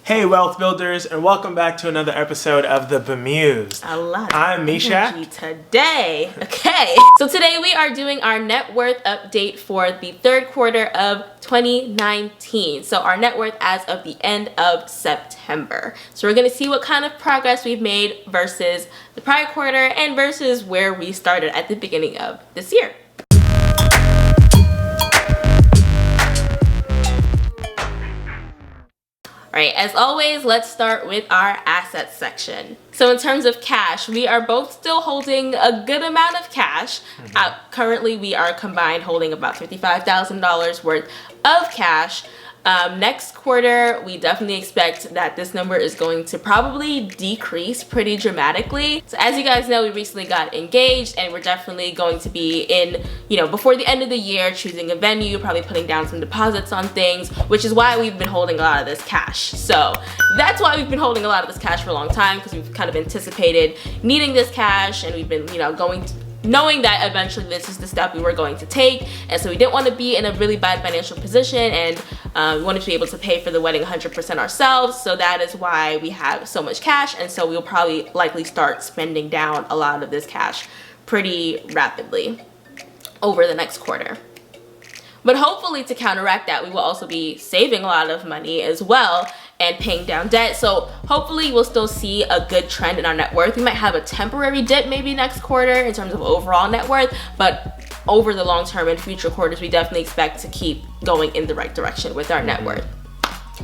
Hey wealth builders, and welcome back to another episode of The Bemused. I'm Misha. Today. Okay. So today we are doing our net worth update for the third quarter of 2019. So our net worth as of the end of September. So we're going to see what kind of progress we've made versus the prior quarter and versus where we started at the beginning of this year. Alright, as always, let's start with our assets section. So in terms of cash, we are both still holding a good amount of cash. Currently, we are combined holding about $55,000 worth of cash. Next quarter, we definitely expect that this number is going to probably decrease pretty dramatically. So as you guys know, we recently got engaged and we're definitely going to be in, before the end of the year, choosing a venue, probably putting down some deposits on things, which is why we've been holding a lot of this cash. So that's why we've been holding a lot of this cash for a long time, because we've kind of anticipated needing this cash, and we've been, knowing that eventually this is the step we were going to take. And so we didn't want to be in a really bad financial position, and we wanted to be able to pay for the wedding 100% ourselves. So that is why we have so much cash, and so we'll probably likely start spending down a lot of this cash pretty rapidly over the next quarter. But hopefully, to counteract that, we will also be saving a lot of money as well and paying down debt. So hopefully we'll still see a good trend in our net worth. We might have a temporary dip maybe next quarter in terms of overall net worth, but over the long term and future quarters, we definitely expect to keep going in the right direction with our net worth.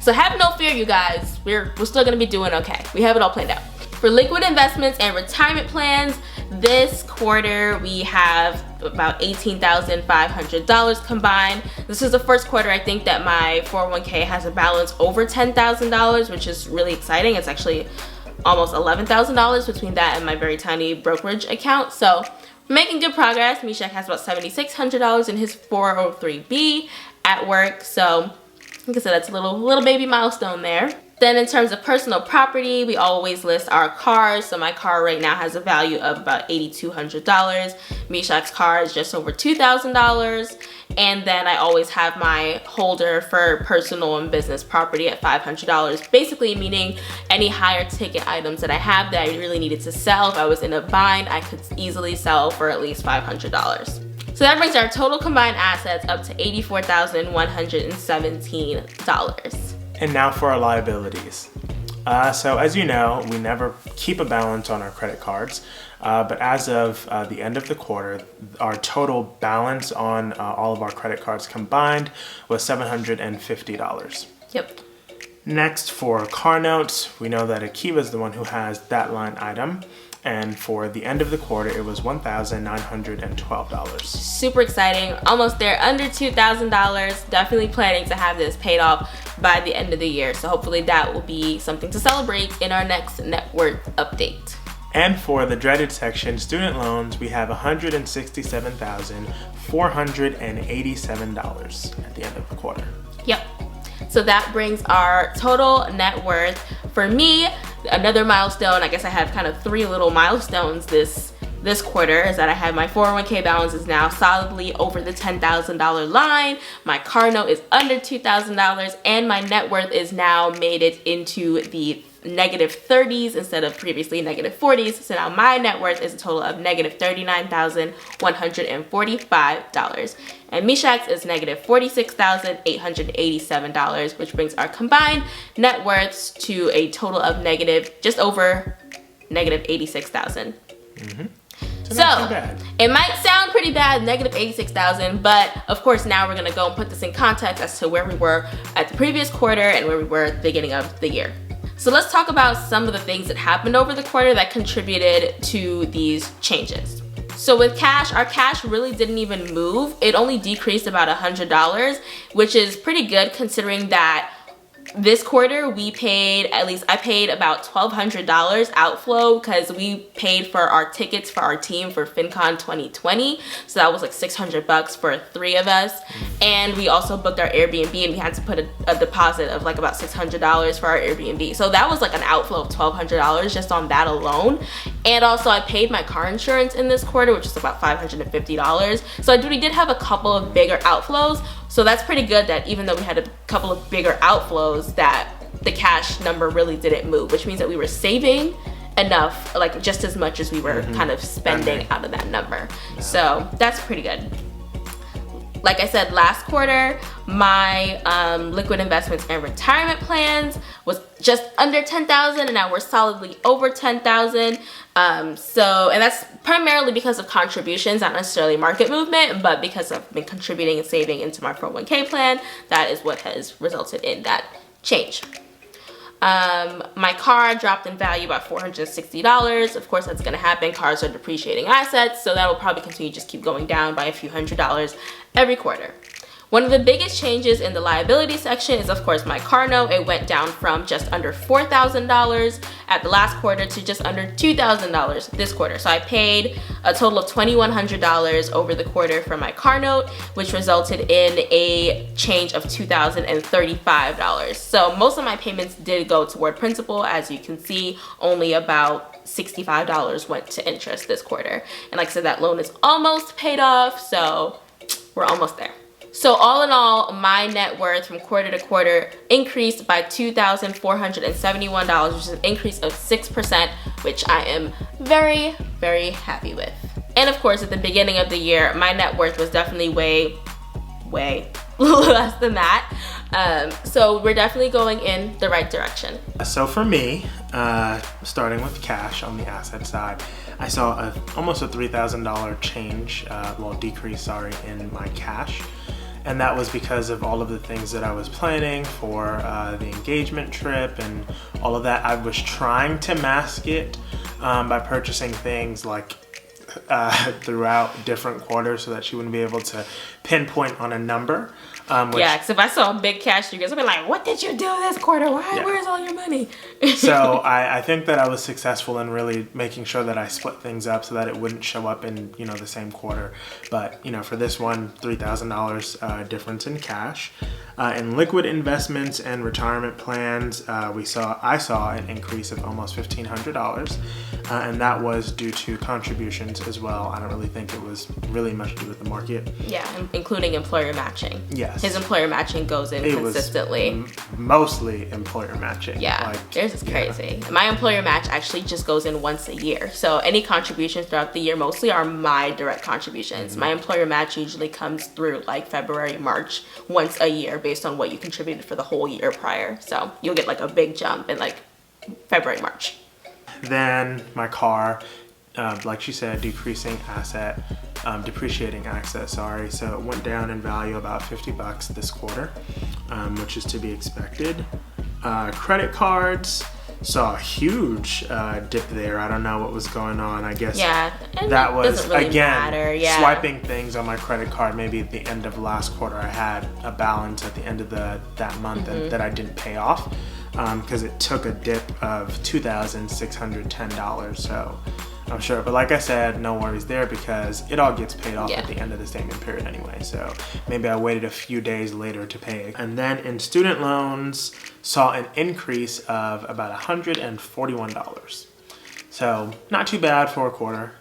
So have no fear, you guys. We're still gonna be doing okay. We have it all planned out. For liquid investments and retirement plans, this quarter we have about $18,500 combined. This is the first quarter I think that my 401k has a balance over $10,000, which is really exciting. It's actually almost $11,000 between that and my very tiny brokerage account. So we're making good progress. Mishak has about $7,600 in his 403b at work. So like I said, that's a little baby milestone there. Then in terms of personal property, we always list our cars. So my car right now has a value of about $8,200. Mishak's car is just over $2,000. And then I always have my holder for personal and business property at $500. Basically meaning any higher ticket items that I have that I really needed to sell, if I was in a bind, I could easily sell for at least $500. So that brings our total combined assets up to $84,117. And now for our liabilities. So as you know, we never keep a balance on our credit cards, but as of the end of the quarter, our total balance on all of our credit cards combined was $750. Yep. Next, for car notes, we know that Akiva is the one who has that line item. And for the end of the quarter, it was $1,912. Super exciting. Almost there, under $2,000. Definitely planning to have this paid off by the end of the year. So hopefully that will be something to celebrate in our next net worth update. And for the dreaded section, student loans, we have $167,487 at the end of the quarter. Yep. So that brings our total net worth. For me, another milestone, I guess I have kind of three little milestones this quarter, is that I have my 401k balance is now solidly over the $10,000 line. My car note is under $2,000, and my net worth is now made it into the negative 30s instead of previously negative 40s. So now my net worth is a total of negative $39,145. And Mishak's is negative $46,887, which brings our combined net worths to a total of just over negative $86,000. So it might sound pretty bad, negative $86,000, but of course now we're gonna go and put this in context as to where we were at the previous quarter and where we were at the beginning of the year. So let's talk about some of the things that happened over the quarter that contributed to these changes. So with cash, our cash really didn't even move. It only decreased about $100, which is pretty good considering that this quarter I paid about $1,200 outflow because we paid for our tickets for our team for FinCon 2020. So that was like $600 for three of us. And we also booked our Airbnb, and we had to put a deposit of like about $600 for our Airbnb. So that was like an outflow of $1,200 just on that alone. And also I paid my car insurance in this quarter, which is about $550. So we did have a couple of bigger outflows. So that's pretty good that even though we had a couple of bigger outflows, that the cash number really didn't move, which means that we were saving enough, like just as much as we were kind of spending out of that number. Yeah. So that's pretty good. Like I said, last quarter, my liquid investments and retirement plans was just under 10,000, and now we're solidly over 10,000. And that's primarily because of contributions, not necessarily market movement, but because I've been contributing and saving into my 401k plan. That is what has resulted in that change. My car dropped in value about $460. Of course, that's going to happen. Cars are depreciating assets, so that will probably continue to just keep going down by a few $100s every quarter. One of the biggest changes in the liability section is, of course, my car note. It went down from just under $4,000 at the last quarter to just under $2,000 this quarter. So I paid a total of $2,100 over the quarter for my car note, which resulted in a change of $2,035. So most of my payments did go toward principal. As you can see, only about $65 went to interest this quarter. And like I said, that loan is almost paid off, so we're almost there. So all in all, my net worth from quarter to quarter increased by $2,471, which is an increase of 6%, which I am very, very happy with. And of course, at the beginning of the year, my net worth was definitely way less than that. So we're definitely going in the right direction. So for me, starting with cash on the asset side, I saw almost a $3,000 change, decrease, in my cash. And that was because of all of the things that I was planning for the engagement trip and all of that. I was trying to mask it by purchasing things like throughout different quarters so that she wouldn't be able to pinpoint on a number. Because if I saw a big cash figure, I'd be like, what did you do this quarter? Where's all your money? So I think that I was successful in really making sure that I split things up so that it wouldn't show up in, the same quarter. But, for this one, $3,000 difference in cash. In liquid investments and retirement plans, I saw an increase of almost $1,500. And that was due to contributions as well. I don't really think it was really much to do with the market. Yeah, including employer matching. Yes. His employer matching goes in consistently. Mostly employer matching. Yeah, theirs is crazy. Yeah. My employer match actually just goes in once a year. So any contributions throughout the year mostly are my direct contributions. Mm-hmm. My employer match usually comes through like February, March, once a year based on what you contributed for the whole year prior. So you'll get like a big jump in like February, March. Then my car, like she said, depreciating asset, so it went down in value about $50 this quarter, which is to be expected. Credit cards saw a huge dip there. I don't know what was going on. I guess that was really again swiping things on my credit card. Maybe at the end of last quarter I had a balance at the end of that month that I didn't pay off because it took a dip of $2,610. So I'm sure, but like I said, no worries there because it all gets paid off at the end of the statement period anyway. So maybe I waited a few days later to pay. And then in student loans, saw an increase of about $141. So not too bad for a quarter,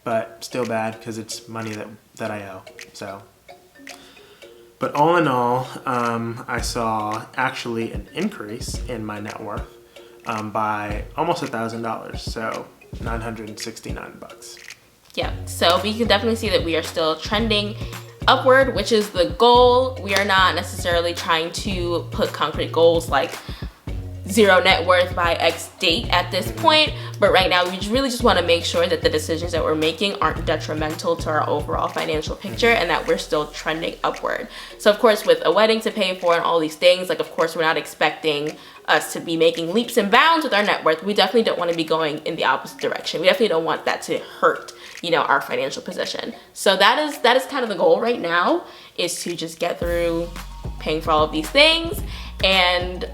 but still bad because it's money that I owe. So, but all in all, I saw actually an increase in my net worth by almost $1,000. So $969. Yeah, so we can definitely see that we are still trending upward, which is the goal. We are not necessarily trying to put concrete goals like zero net worth by X date at this point, but right now we really just want to make sure that the decisions that we're making aren't detrimental to our overall financial picture and that we're still trending upward. So of course, with a wedding to pay for and all these things, like of course we're not expecting us to be making leaps and bounds with our net worth. We definitely don't want to be going in the opposite direction. We definitely don't want that to hurt, our financial position. So that is kind of the goal right now, is to just get through paying for all of these things and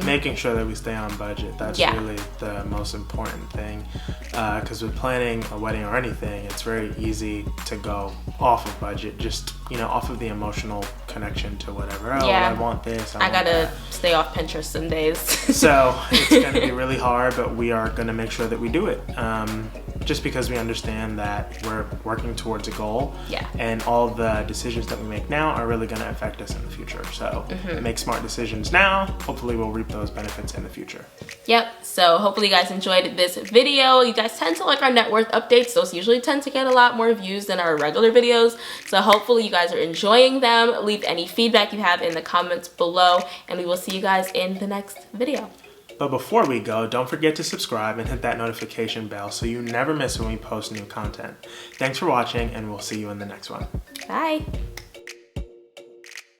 making sure that we stay on budget. That's really the most important thing, because with planning a wedding or anything, it's very easy to go off of budget, just off of the emotional connection to whatever. I want this, I gotta stay off Pinterest some days. So it's going to be really hard, but we are going to make sure that we do it. just because we understand that we're working towards a goal. Yeah. And all the decisions that we make now are really going to affect us in the future. So make smart decisions now. Hopefully we'll reap those benefits in the future. Yep. So hopefully you guys enjoyed this video. You guys tend to like our net worth updates. Those usually tend to get a lot more views than our regular videos. So hopefully you guys are enjoying them. Leave any feedback you have in the comments below, and we will see you guys in the next video. But before we go, don't forget to subscribe and hit that notification bell so you never miss when we post new content. Thanks for watching, and we'll see you in the next one. Bye.